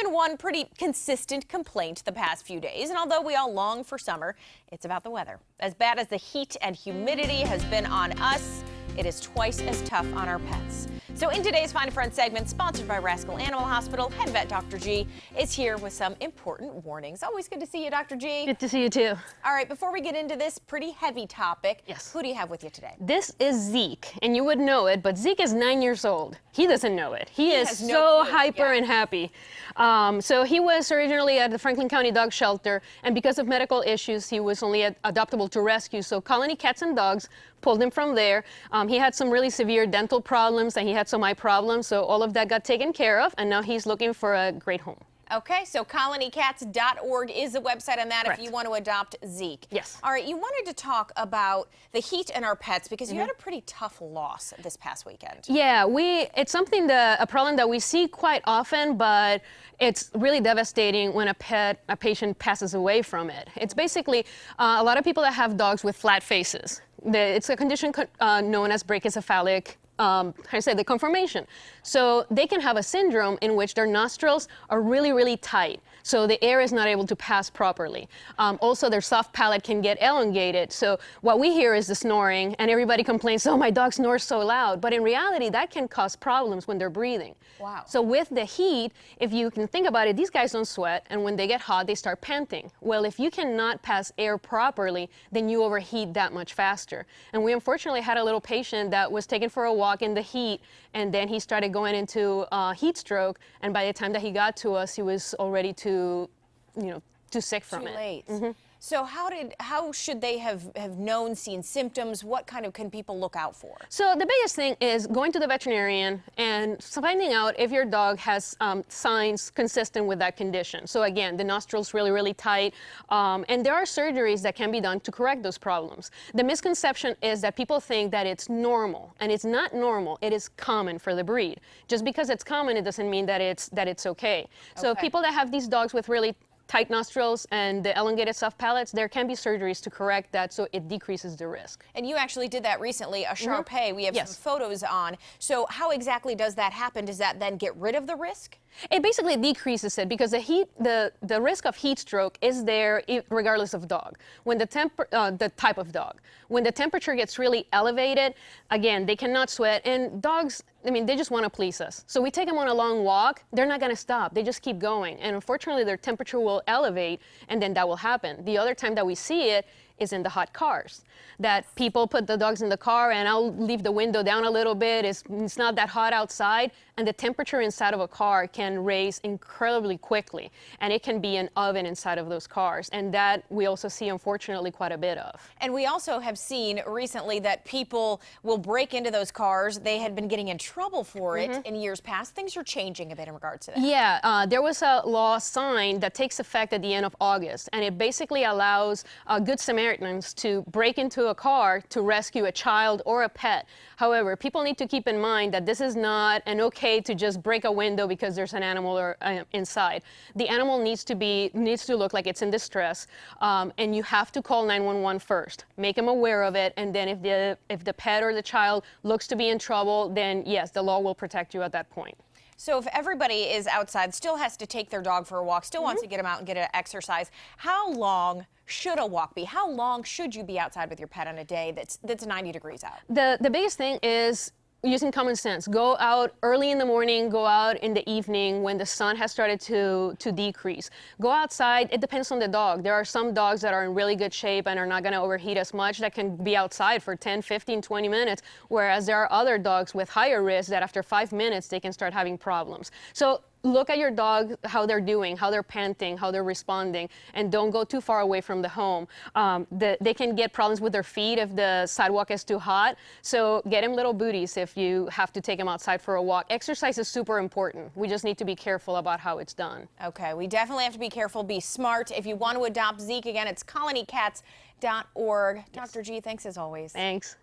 been one pretty consistent complaint the past few days, and although we all long for summer, it's about the weather. As bad as the heat and humidity has been on us, it is twice as tough on our pets. So in today's Find a Friend segment, sponsored by Rascal Animal Hospital, head vet Dr. G is here with some important warnings. Always good to see you, Dr. G. Good to see you too. All right, before we get into this pretty heavy topic, yes, who do you have with you today? This is Zeke, and you would know it, but Zeke is 9 years old. He doesn't know it. He is so hyper and happy. So he was originally at the Franklin County Dog Shelter, and because of medical issues, he was only adoptable to rescue. So Colony Cats and Dogs pulled him from there. He had some really severe dental problems, and he had some eye problems, so all of that got taken care of, and now he's looking for a great home. Okay, so colonycats.org is the website on that. Correct. If you want to adopt Zeke. Yes. All right, you wanted to talk about the heat and our pets because you had a pretty tough loss this past weekend. Yeah, it's something a problem that we see quite often, but it's really devastating when a patient passes away from it. It's basically a lot of people that have dogs with flat faces. It's a condition known as brachycephalic. The conformation. So they can have a syndrome in which their nostrils are really, really tight, so the air is not able to pass properly. Also, their soft palate can get elongated. So what we hear is the snoring, and everybody complains, oh, my dog snores so loud. But in reality, that can cause problems when they're breathing. Wow. So with the heat, if you can think about it, these guys don't sweat, and when they get hot, they start panting. Well, if you cannot pass air properly, then you overheat that much faster. And we unfortunately had a little patient that was taken for a walk in the heat, and then he started going into heat stroke, and by the time that he got to us, he was already too sick from it. Too late. So how should they have known, seen symptoms? What kind of can people look out for? So the biggest thing is going to the veterinarian and finding out if your dog has signs consistent with that condition. So again, the nostrils really, really tight, and there are surgeries that can be done to correct those problems. The misconception is that people think that it's normal, and it's not normal. It is common for the breed. Just because it's common, it doesn't mean that it's okay. So people that have these dogs with really tight nostrils and the elongated soft palates, there can be surgeries to correct that so it decreases the risk. And you actually did that recently, a Shar-Pei. We have some photos on. So how exactly does that happen? Does that then get rid of the risk? It basically decreases it because the risk of heat stroke is there regardless of dog. When the type of dog. When the temperature gets really elevated, again, they cannot sweat, and dogs, I mean, they just want to please us. So we take them on a long walk, they're not going to stop. They just keep going. And unfortunately, their temperature will elevate, and then that will happen. The other time that we see it is in the hot cars, that people put the dogs in the car, and I'll leave the window down a little bit. It's not that hot outside, and the temperature inside of a car can raise incredibly quickly, and it can be an oven inside of those cars, and that we also see, unfortunately, quite a bit of. And we also have seen recently that people will break into those cars. They had been getting in trouble for it in years past. Things are changing a bit in regards to that. Yeah, there was a law signed that takes effect at the end of August, and it basically allows Good Samaritans to break into a car to rescue a child or a pet. However, people need to keep in mind that this is not an okay to just break a window because there's an animal inside. The animal needs to look like it's in distress, and you have to call 911 first. Make them aware of it, and then if the pet or the child looks to be in trouble, then yes, the law will protect you at that point. So if everybody is outside, still has to take their dog for a walk, still wants to get them out and get an exercise, how long should a walk be? How long should you be outside with your pet on a day that's 90 degrees out? The biggest thing is using common sense. Go out early in the morning, go out in the evening when the sun has started to decrease. Go outside. It depends on the dog. There are some dogs that are in really good shape and are not going to overheat as much that can be outside for 10, 15, 20 minutes, whereas there are other dogs with higher risk that after 5 minutes they can start having problems. So look at your dog, how they're doing, how they're panting, how they're responding, and don't go too far away from the home. They can get problems with their feet if the sidewalk is too hot, so get them little booties if you have to take them outside for a walk. Exercise is super important. We just need to be careful about how it's done. Okay, we definitely have to be careful, be smart. If you want to adopt Zeke, again, it's colonycats.org. Dr. G, thanks as always. Thanks.